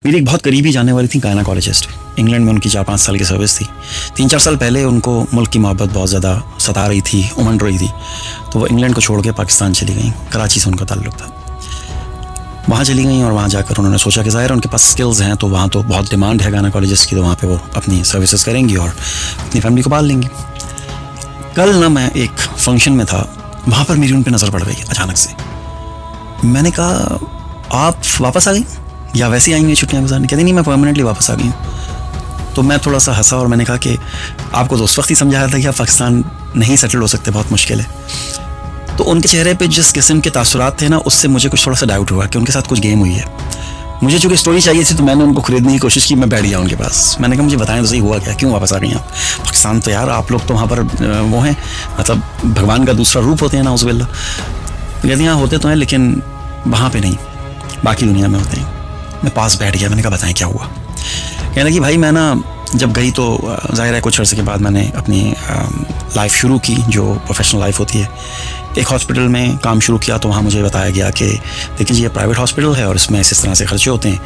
मेरी एक बहुत करीबी जाने वाली थी गायनाकोलॉजिस्ट। इंग्लैंड में उनकी 4-5 साल की सर्विस थी। 3-4 साल पहले उनको मुल्क की मोहब्बत बहुत ज़्यादा सता रही थी, उमड़ रही थी, तो वो इंग्लैंड को छोड़ के पाकिस्तान चली गई। कराची से उनका ताल्लुक़ था। वहाँ चली गई और वहाँ जाकर उन्होंने सोचा कि ज़ाहिर उनके पास स्किल्स हैं, तो वहाँ तो बहुत डिमांड है गायनाकोलॉजिस्ट की, तो वहाँ पे वो अपनी सर्विसेज करेंगी और अपनी फैमिली को पाल लेंगी। कल ना मैं एक फंक्शन में था, वहाँ पर मेरी उन पर नज़र पड़ गई अचानक से। मैंने कहा, आप वापस आ गई या वैसे ही आई हुई छुट्टियाँ गुजारने? कहती नहीं, मैं परमानेंटली वापस आ गई हूँ। तो मैं थोड़ा सा हंसा और मैंने कहा कि आपको तो उस वक्त ही समझाया था कि आप पाकिस्तान नहीं सेटल हो सकते, बहुत मुश्किल है। तो उनके चेहरे पे जिस किस्म के तासुरात थे ना, उससे मुझे कुछ थोड़ा सा डाउट हुआ कि उनके साथ कुछ गेम हुई है। मुझे चूँकि स्टोरी चाहिए थी, तो मैंने उनको खरीदने की कोशिश की। मैं बैठ गया उनके पास। मैंने कहा, मुझे बताएं तो सही हुआ क्या, क्यों वापस आ गई आप पाकिस्तान? तो यार आप लोग तो वहाँ पर वो हैं, मतलब भगवान का दूसरा रूप होते हैं ना, उज़बिल्ला। कहती हाँ होते तो हैं, लेकिन वहाँ पर नहीं, बाकी दुनिया में होते हैं। मैं पास बैठ गया। मैंने कहा, बताएं क्या हुआ? कहने लगी, भाई मैं ना जब गई तो ज़ाहिर है कुछ अर्से के बाद मैंने अपनी लाइफ शुरू की, जो प्रोफेशनल लाइफ होती है। एक हॉस्पिटल में काम शुरू किया, तो वहाँ मुझे बताया गया कि देखिए जी, ये प्राइवेट हॉस्पिटल है और इसमें इस तरह से खर्चे होते हैं,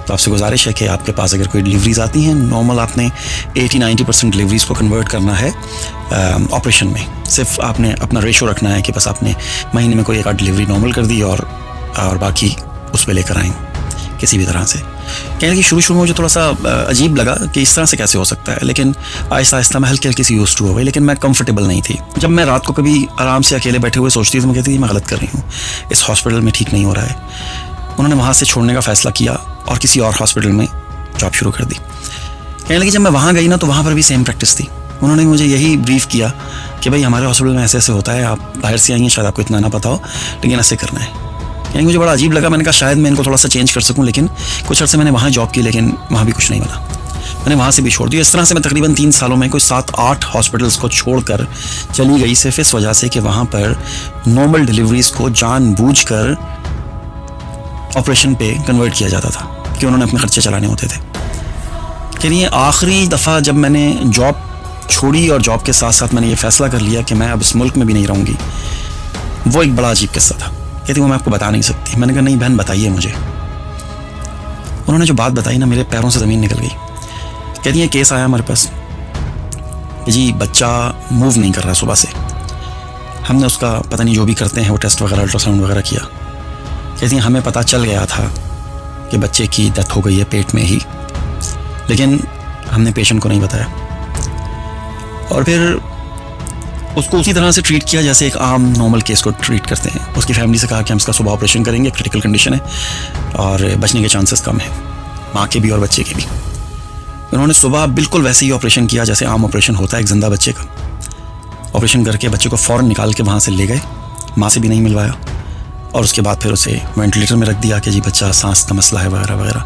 तो आपसे गुजारिश है कि आपके पास अगर कोई डिलीवरीज आती हैं, नॉर्मल आपने 80-90% डिलीवरीज को कन्वर्ट करना है ऑपरेशन में। सिर्फ आपने अपना रेशो रखना है कि बस आपने महीने में कोई एक आध डिलीवरी नॉर्मल कर दी और बाकी उस पर लेकर आएँ किसी भी तरह से। कहने लगी, शुरू में मुझे थोड़ा सा अजीब लगा कि इस तरह से कैसे हो सकता है, लेकिन आहिस्ता आहिस्ता मैं हल्की हल्की सी यूज्ड टू हो गई। लेकिन मैं कंफर्टेबल नहीं थी। जब मैं रात को कभी आराम से अकेले बैठे हुए सोचती थी, तो मैं कहती थी मैं गलत कर रही हूँ, इस हॉस्पिटल में ठीक नहीं हो रहा है। उन्होंने वहाँ से छोड़ने का फ़ैसला किया और किसी और हॉस्पिटल में जॉब शुरू कर दी। कहने लगी, जब मैं वहाँ गई ना, तो वहाँ पर भी सेम प्रैक्टिस थी। उन्होंने मुझे यही ब्रीफ किया कि भाई हमारे हॉस्पिटल में ऐसे ऐसे होता है, आप बाहर से आई हैं, शायद आपको इतना ना पता हो, लेकिन ऐसे करना है। यानी मुझे बड़ा अजीब लगा। मैंने कहा शायद मैं इनको थोड़ा सा चेंज कर सकूं, लेकिन कुछ अर्से मैंने वहाँ जॉब की, लेकिन वहाँ भी कुछ नहीं बना। मैंने वहाँ से भी छोड़ दिया। इस तरह से मैं तकरीबन 3 सालों में कोई 7-8 हॉस्पिटल्स को छोड़कर चली गई, सिर्फ इस वजह से कि वहाँ पर नॉर्मल डिलीवरीज को जानबूझकर ऑपरेशन पे कन्वर्ट किया जाता था कि उन्होंने अपने खर्चे चलाने होते थे। कहिए आखिरी दफ़ा जब मैंने जॉब छोड़ी और जॉब के साथ साथ मैंने ये फ़ैसला कर लिया कि मैं अब इस मुल्क में भी नहीं रहूँगी, वो एक बड़ा अजीब किस्सा था। कहती वो मैं आपको बता नहीं सकती। मैंने कहा नहीं बहन, बताइए मुझे। उन्होंने जो बात बताई ना, मेरे पैरों से ज़मीन निकल गई। कहती है केस आया हमारे पास कि जी बच्चा मूव नहीं कर रहा सुबह से। हमने उसका पता नहीं जो भी करते हैं वो टेस्ट वगैरह, अल्ट्रासाउंड वगैरह किया। कहती हैं हमें पता चल गया था कि बच्चे की डेथ हो गई है पेट में ही, लेकिन हमने पेशेंट को नहीं बताया और फिर उसको उसी तरह से ट्रीट किया जैसे एक आम नॉर्मल केस को ट्रीट करते हैं। उसकी फैमिली से कहा कि हम इसका सुबह ऑपरेशन करेंगे, क्रिटिकल कंडीशन है और बचने के चांसेस कम है, माँ के भी और बच्चे के भी। उन्होंने सुबह बिल्कुल वैसे ही ऑपरेशन किया जैसे आम ऑपरेशन होता है एक जिंदा बच्चे का। ऑपरेशन करके बच्चे को फ़ौरन निकाल के वहाँ से ले गए, माँ से भी नहीं मिलवाया और उसके बाद फिर उसे वेंटिलेटर में रख दिया कि जी बच्चा सांस का मसला है वगैरह वगैरह।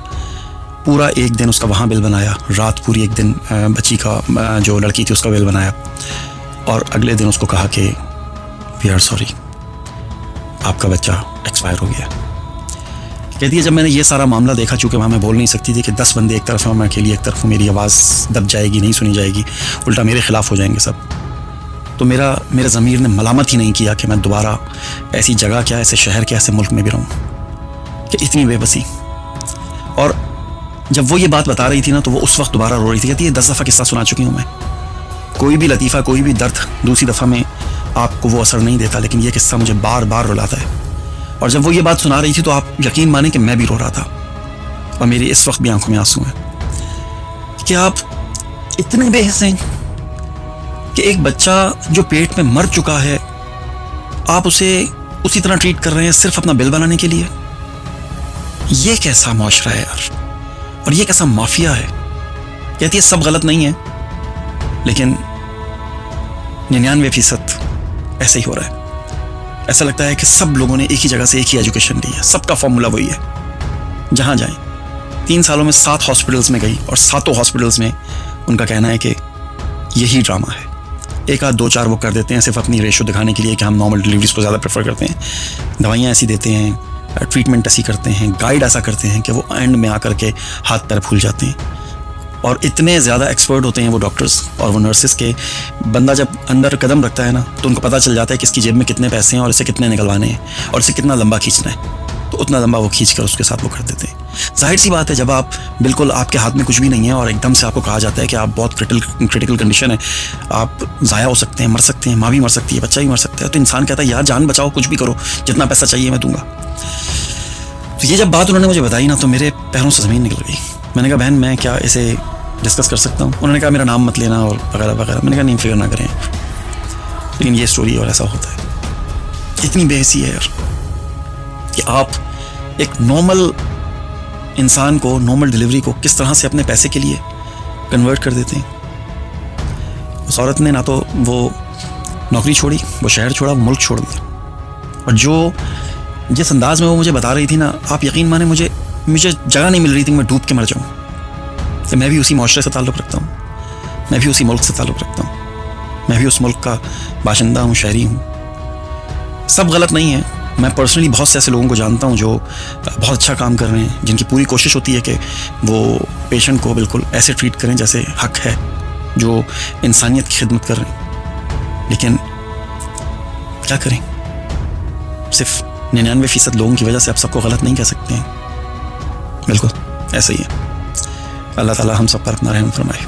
पूरा एक दिन उसका वहाँ बिल बनाया, रात पूरी एक दिन बच्ची का जो लड़की थी उसका बिल बनाया और अगले दिन उसको कहा कि वी आर सॉरी, आपका बच्चा एक्सपायर हो गया। कहती है जब मैंने ये सारा मामला देखा, चूँकि वहाँ मैं बोल नहीं सकती थी कि 10 बंदे एक तरफ हैं, मैं अकेली एक तरफ हूँ, मेरी आवाज़ दब जाएगी, नहीं सुनी जाएगी, उल्टा मेरे ख़िलाफ़ हो जाएंगे सब, तो मेरे ज़मीर ने मलामत ही नहीं किया कि मैं दोबारा ऐसी जगह क्या, ऐसे शहर क्या, ऐसे मुल्क में भी रहूँ कि इतनी बेबसी। और जब वो ये बात बता रही थी ना, तो वो उस वक्त दोबारा रो रही थी। कहती है 10 दफ़ा किस्सा सुना चुकी हूँ मैं, कोई भी लतीफ़ा, कोई भी दर्द दूसरी दफ़ा में आपको वो असर नहीं देता, लेकिन ये किस्सा मुझे बार बार रुलाता है। और जब वो ये बात सुना रही थी तो आप यकीन माने कि मैं भी रो रहा था और मेरी इस वक्त भी आंखों में आंसू हैं कि आप इतने बेहिस हैं कि एक बच्चा जो पेट में मर चुका है, आप उसे उसी तरह ट्रीट कर रहे हैं सिर्फ अपना बिल बनाने के लिए। ये कैसा मुआशरा है यार, और ये कैसा माफिया है। कहती है सब गलत नहीं है, लेकिन 99% ऐसे ही हो रहा है। ऐसा लगता है कि सब लोगों ने एक ही जगह से एक ही एजुकेशन ली है, सबका फॉर्मूला वही है। जहाँ जाएं 3 सालों में 7 हॉस्पिटल्स में गई और 7 हॉस्पिटल्स में उनका कहना है कि यही ड्रामा है। एक आध 2-4 वो कर देते हैं सिर्फ अपनी रेशो दिखाने के लिए कि हम नॉर्मल डिलीवरीज को ज़्यादा प्रेफर करते हैं, दवाइयाँ ऐसी देते हैं, ट्रीटमेंट ऐसी करते हैं, गाइड ऐसा करते हैं कि वो एंड में आकर के हाथ पैर फूल जाते हैं। और इतने ज़्यादा एक्सपर्ट होते हैं वो डॉक्टर्स और वो नर्सेस के, बंदा जब अंदर कदम रखता है ना, तो उनको पता चल जाता है कि इसकी जेब में कितने पैसे हैं और इसे कितने निकलवाने हैं और इसे कितना लंबा खींचना है। तो तो उतना लंबा वो खींच कर उसके साथ वो कर देते हैं। जाहिर सी बात है, जब आप बिल्कुल आपके हाथ में कुछ भी नहीं है और एकदम से आपको कहा जाता है कि आप बहुत क्रिटिकल कंडीशन है, आप ज़ाया हो सकते हैं, मर सकते हैं, माँ भी मर सकती है, बच्चा भी मर सकता है, तो इंसान कहता है यार जान बचाओ, कुछ भी करो, जितना पैसा चाहिए मैं दूंगा। तो ये जब बात उन्होंने मुझे बताई ना, तो मेरे पैरों से ज़मीन निकल गई। मैंने कहा बहन मैं क्या इसे डिस्कस कर सकता हूँ? उन्होंने कहा मेरा नाम मत लेना और वगैरह वगैरह। मैंने कहा नहीं, फिक्र ना करें, लेकिन ये स्टोरी और ऐसा होता है। इतनी बेहसी है यार कि आप एक नॉर्मल इंसान को, नॉर्मल डिलीवरी को किस तरह से अपने पैसे के लिए कन्वर्ट कर देते हैं। उस औरत ने ना तो वो नौकरी छोड़ी, वो शहर छोड़ा, वो मुल्क छोड़ दिया। और जो जिस अंदाज में वो मुझे बता रही थी ना, आप यकीन माने मुझे जगह नहीं मिल रही थी मैं डूब के मर जाऊँ। तो मैं भी उसी माशरे से ताल्लुक़ रखता हूँ, मैं भी उसी मुल्क से ताल्लुक़ रखता हूँ, मैं भी उस मुल्क का बाशिंदा हूँ, शहरी हूँ। सब गलत नहीं है। मैं पर्सनली बहुत से ऐसे लोगों को जानता हूँ जो बहुत अच्छा काम कर रहे हैं, जिनकी पूरी कोशिश होती है कि वो पेशेंट को बिल्कुल ऐसे ट्रीट करें जैसे हक है, जो इंसानियत की खिदमत कर रहे हैं। लेकिन क्या करें, सिर्फ 99% लोगों की वजह से आप सबको गलत नहीं कह सकते हैं। बिल्कुल ऐसा ही है। अल्लाह ताला हम सब पर अपना रहम फरमाए।